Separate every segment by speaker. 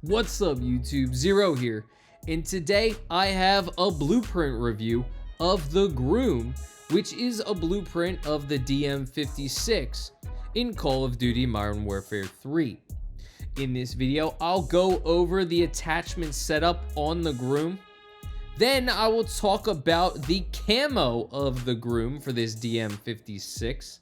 Speaker 1: What's up YouTube, Zero here, and today I have a blueprint review of the Grume, which is a blueprint of the DM56 in Call of Duty Modern Warfare 3. In this video, I'll go over the attachment setup on the Grume. Then I will talk about the camo of the Grume for this DM56.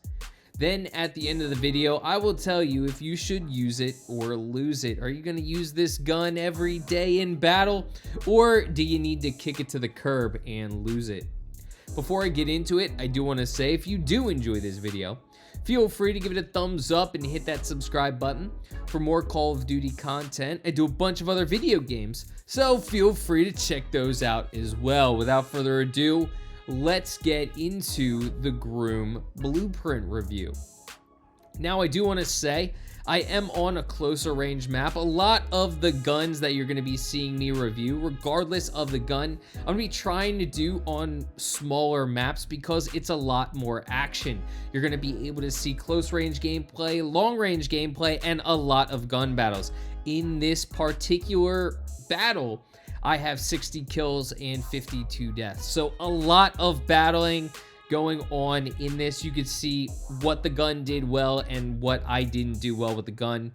Speaker 1: Then at the end of the video, I will tell you if you should use it or lose it. Are you going to use this gun every day in battle, or do you need to kick it to the curb and lose it? Before I get into it, I do want to say if you do enjoy this video, feel free to give it a thumbs up and hit that subscribe button. For more Call of Duty content, I do a bunch of other video games, so feel free to check those out as well. Without further ado, let's get into the Grume Blueprint review. Now, I do want to say I am on a closer range map. A lot of the guns that you're going to be seeing me review, regardless of the gun, I'm going to be trying to do on smaller maps because it's a lot more action. You're going to be able to see close range gameplay, long range gameplay, and a lot of gun battles. In this particular battle, I have 60 kills and 52 deaths. So a lot of battling going on in this. You could see what the gun did well and what I didn't do well with the gun.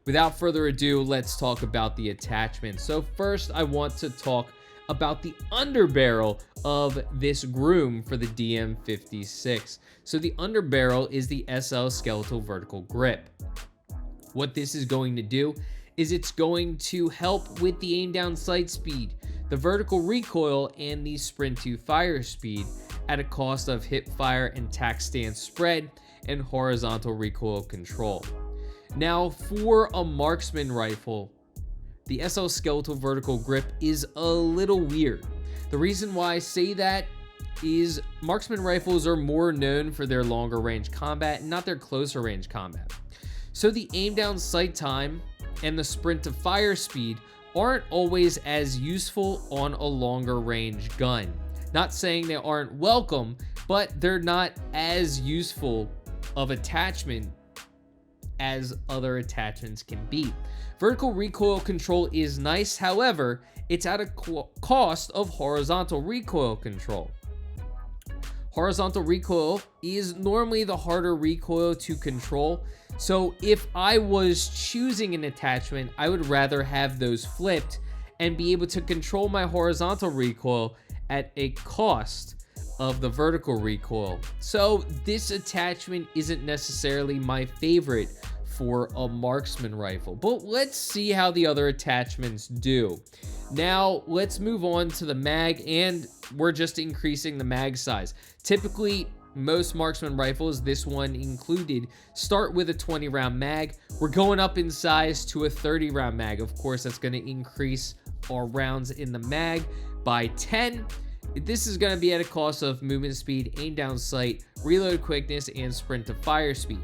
Speaker 1: Without further ado, let's talk about the attachment. So first, I want to talk about the underbarrel of this Grume for the DM56. So the underbarrel is the SL Skeletal Vertical Grip. What this is going to do is it's going to help with the aim down sight speed, the vertical recoil, and the sprint to fire speed at a cost of hip fire and tack stance spread and horizontal recoil control. Now, for a marksman rifle, the SL Skeletal Vertical Grip is a little weird. The reason why I say that is marksman rifles are more known for their longer range combat, not their closer range combat. So the aim down sight time and the sprint to fire speed aren't always as useful on a longer range gun. Not saying they aren't welcome, but they're not as useful of attachment as other attachments can be. Vertical recoil control is nice, however, it's at a cost of horizontal recoil control. Horizontal recoil is normally the harder recoil to control. So if I was choosing an attachment, I would rather have those flipped and be able to control my horizontal recoil at a cost of the vertical recoil. So this attachment isn't necessarily my favorite for a marksman rifle, but let's see how the other attachments do. Now let's move on to the mag, and we're just increasing the mag size. Typically, most marksman rifles, this one included, start with a 20 round mag. We're going up in size to a 30 round mag. Of course, that's going to increase our rounds in the mag by 10. This is going to be at a cost of movement speed, aim down sight, reload quickness, and sprint to fire speed.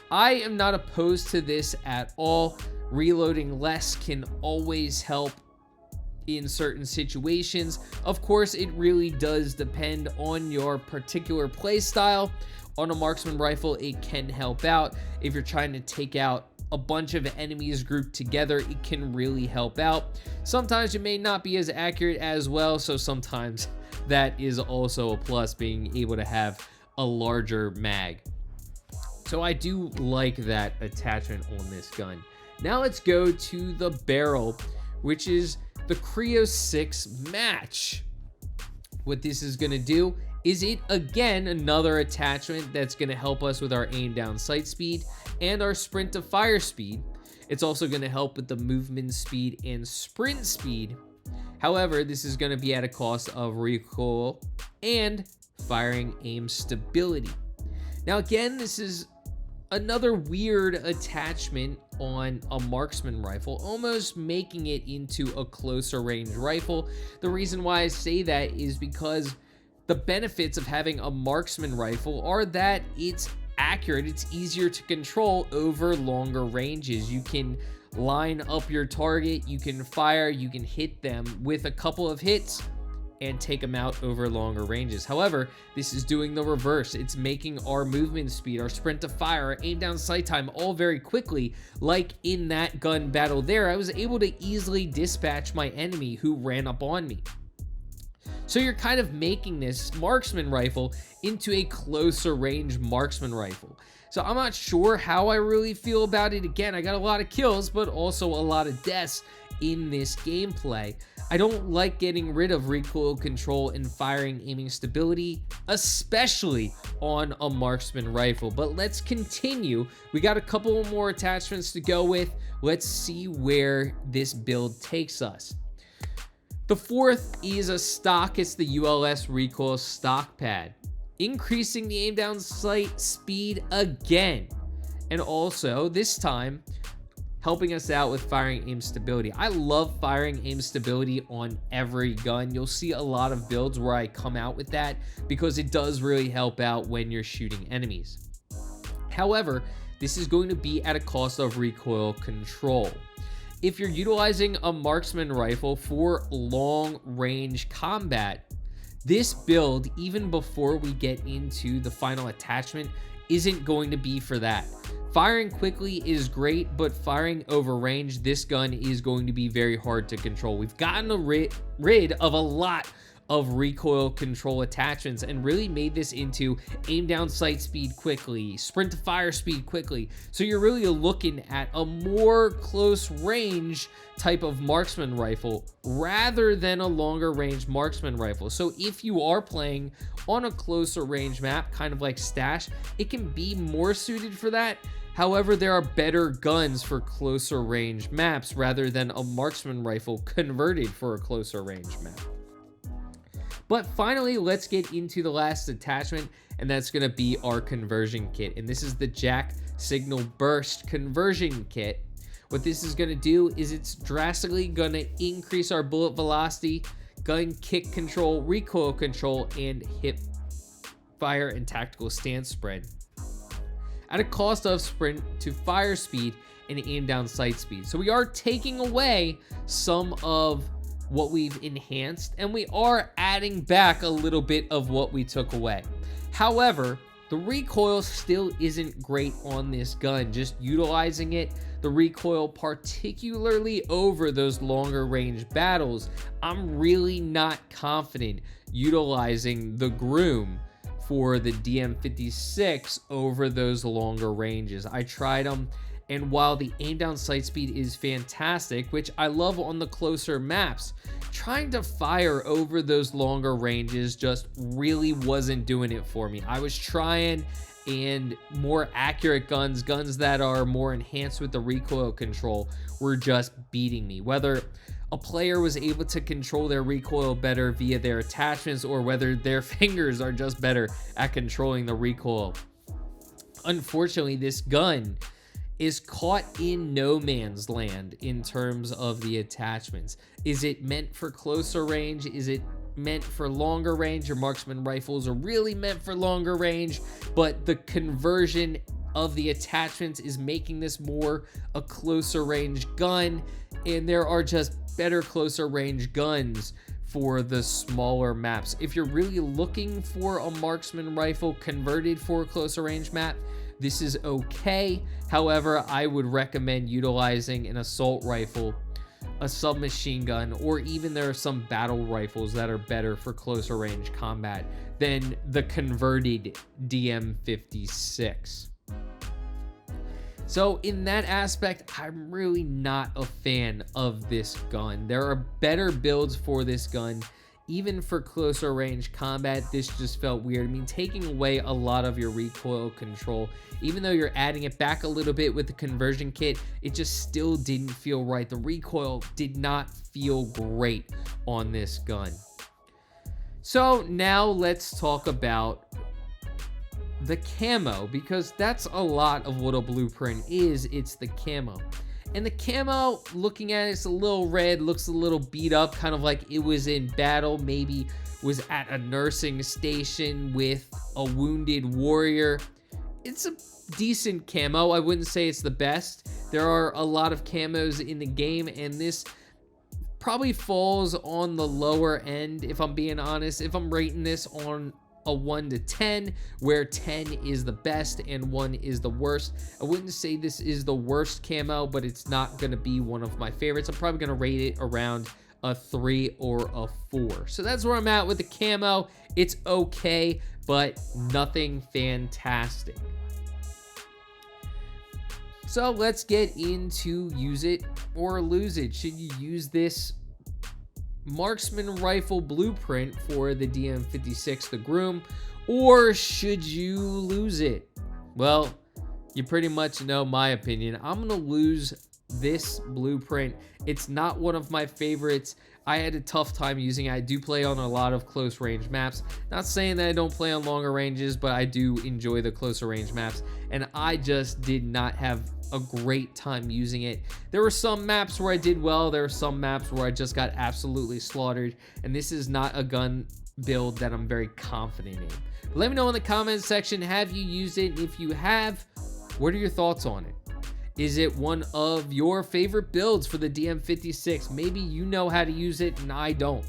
Speaker 1: I am not opposed to this at all. Reloading less can always help in certain situations. Of course, it really does depend on your particular play style. On a marksman rifle, it can help out. If you're trying to take out a bunch of enemies grouped together, it can really help out. Sometimes it may not be as accurate as well, so sometimes that is also a plus, being able to have a larger mag. So I do like that attachment on this gun. Now let's go to the barrel, which is the Creo 6 Match. What this is going to do is it, again, another attachment that's going to help us with our aim down sight speed and our sprint to fire speed. It's also going to help with the movement speed and sprint speed. However, this is going to be at a cost of recoil and firing aim stability. Now again, this is another weird attachment on a marksman rifle, almost making it into a closer range rifle. The reason why I say that is because the benefits of having a marksman rifle are that it's accurate, it's easier to control over longer ranges. You can line up your target, you can fire, you can hit them with a couple of hits, and take them out over longer ranges. However, this is doing the reverse. It's making our movement speed, our sprint to fire, our aim down sight time all very quickly. Like in that gun battle there, I was able to easily dispatch my enemy who ran up on me. So you're kind of making this marksman rifle into a closer range marksman rifle. So I'm not sure how I really feel about it. Again, I got a lot of kills, but also a lot of deaths in this gameplay. I don't like getting rid of recoil control and firing aiming stability, especially on a marksman rifle. But let's continue. We got a couple more attachments to go with. Let's see where this build takes us. The fourth is a stock. It's the ULS recoil stock pad, increasing the aim down sight speed again, and also this time helping us out with firing aim stability. I love firing aim stability on every gun. You'll see a lot of builds where I come out with that because it does really help out when you're shooting enemies. However, this is going to be at a cost of recoil control. If you're utilizing a marksman rifle for long range combat, this build, even before we get into the final attachment, isn't going to be for that. Firing quickly is great, but firing over range, this gun is going to be very hard to control. We've gotten rid of a lot of recoil control attachments and really made this into aim down sight speed quickly, sprint to fire speed quickly. So you're really looking at a more close range type of marksman rifle rather than a longer range marksman rifle. So if you are playing on a closer range map, kind of like Stash, it can be more suited for that. However, there are better guns for closer range maps rather than a marksman rifle converted for a closer range map. But finally, let's get into the last attachment, and that's going to be our conversion kit. And this is the Jack Signal Burst conversion kit. What this is going to do is it's drastically going to increase our bullet velocity, gun kick control, recoil control, and hip fire and tactical stance spread at a cost of sprint to fire speed and aim down sight speed. So we are taking away some of what we've enhanced, and we are adding back a little bit of what we took away. However, the recoil still isn't great on this gun. Just utilizing it, the recoil, particularly over those longer range battles, I'm really not confident utilizing the Grume for the DM56 over those longer ranges. I tried them, and while the aim down sight speed is fantastic, which I love on the closer maps, trying to fire over those longer ranges just really wasn't doing it for me. I was trying, and more accurate guns that are more enhanced with the recoil control, were just beating me. Whether a player was able to control their recoil better via their attachments or whether their fingers are just better at controlling the recoil. Unfortunately, this gun is caught in no man's land in terms of the attachments. Is it meant for closer range? Is it meant for longer range? Your marksman rifles are really meant for longer range, but the conversion of the attachments is making this more a closer range gun, and there are just better closer range guns for the smaller maps. If you're really looking for a marksman rifle converted for a closer range map, this is okay. However, I would recommend utilizing an assault rifle, a submachine gun, or even there are some battle rifles that are better for closer range combat than the converted DM56. So in that aspect, I'm really not a fan of this gun. There are better builds for this gun. Even for closer range combat, this just felt weird. I mean, taking away a lot of your recoil control, even though you're adding it back a little bit with the conversion kit, it just still didn't feel right. The recoil did not feel great on this gun. So now let's talk about the camo, because that's a lot of what a blueprint is. It's the camo. And the camo, looking at it, it's a little red, looks a little beat up, kind of like it was in battle, maybe was at a nursing station with a wounded warrior. It's a decent camo. I wouldn't say it's the best. There are a lot of camos in the game, and this probably falls on the lower end, if I'm being honest. If I'm rating this on a 1 to 10, where 10 is the best and 1 is the worst, I wouldn't say this is the worst camo, but it's not going to be one of my favorites. I'm probably going to rate it around a 3 or a 4. So that's where I'm at with the camo. It's okay, but nothing fantastic. So let's get into use it or lose it. Should you use this marksman rifle blueprint for the DM56, the Grume, or should you lose it? Well, you pretty much know my opinion. I'm gonna lose this blueprint. It's not one of my favorites. I had a tough time using it. I do play on a lot of close range maps. Not saying that I don't play on longer ranges, but I do enjoy the closer range maps, and I just did not have a great time using it. There were some maps where I did well. There were some maps where I just got absolutely slaughtered, and this is not a gun build that I'm very confident in. But let me know in the comments section, have you used it? And if you have, what are your thoughts on it? Is it one of your favorite builds for the DM56? Maybe you know how to use it and I don't.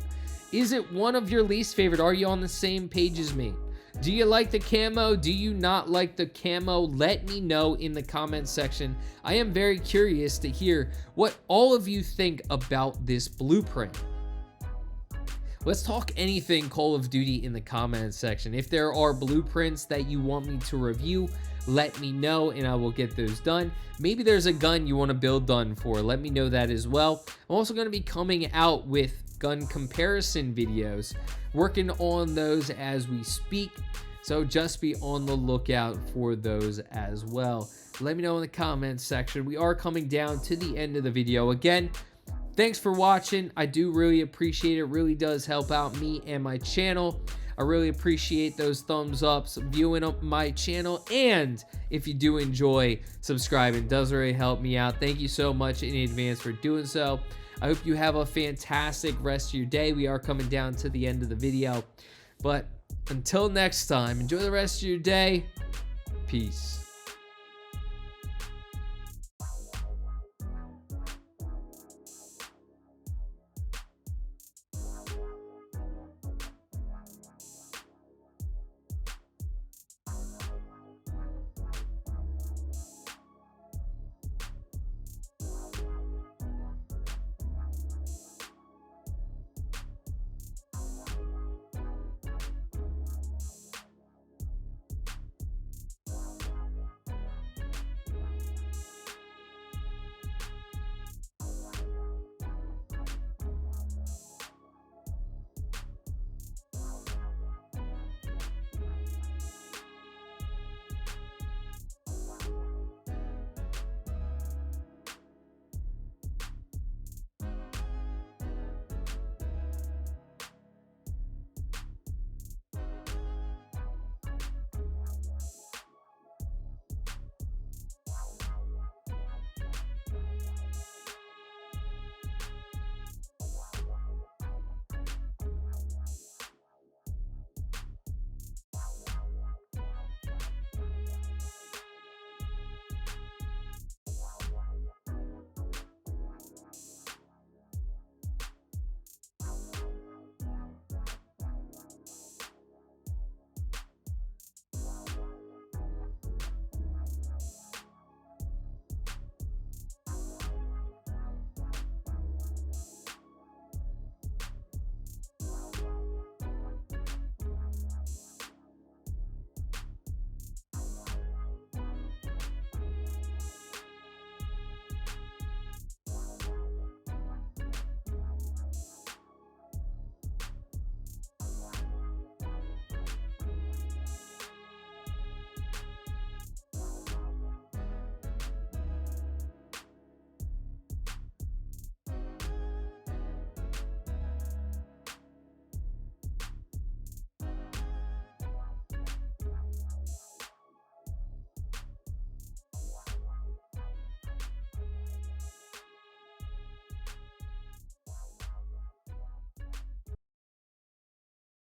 Speaker 1: Is it one of your least favorite? Are you on the same page as me? Do you like the camo? Do you not like the camo? Let me know in the comments section. I am very curious to hear what all of you think about this blueprint. Let's talk anything Call of Duty in the comments section. If there are blueprints that you want me to review, let me know and I will get those done. Maybe there's a gun you want to build done for. Let me know that as well. I'm also going to be coming out with gun comparison videos, working on those as we speak. So just be on the lookout for those as well. Let me know in the comments section. We are coming down to the end of the video. Again, thanks for watching. I do really appreciate it. It really does help out me and my channel. I really appreciate those thumbs ups, viewing up my channel, and if you do enjoy, subscribing. It does really help me out. Thank you so much in advance for doing so. I hope you have a fantastic rest of your day. We are coming down to the end of the video, but until next time, enjoy the rest of your day. Peace.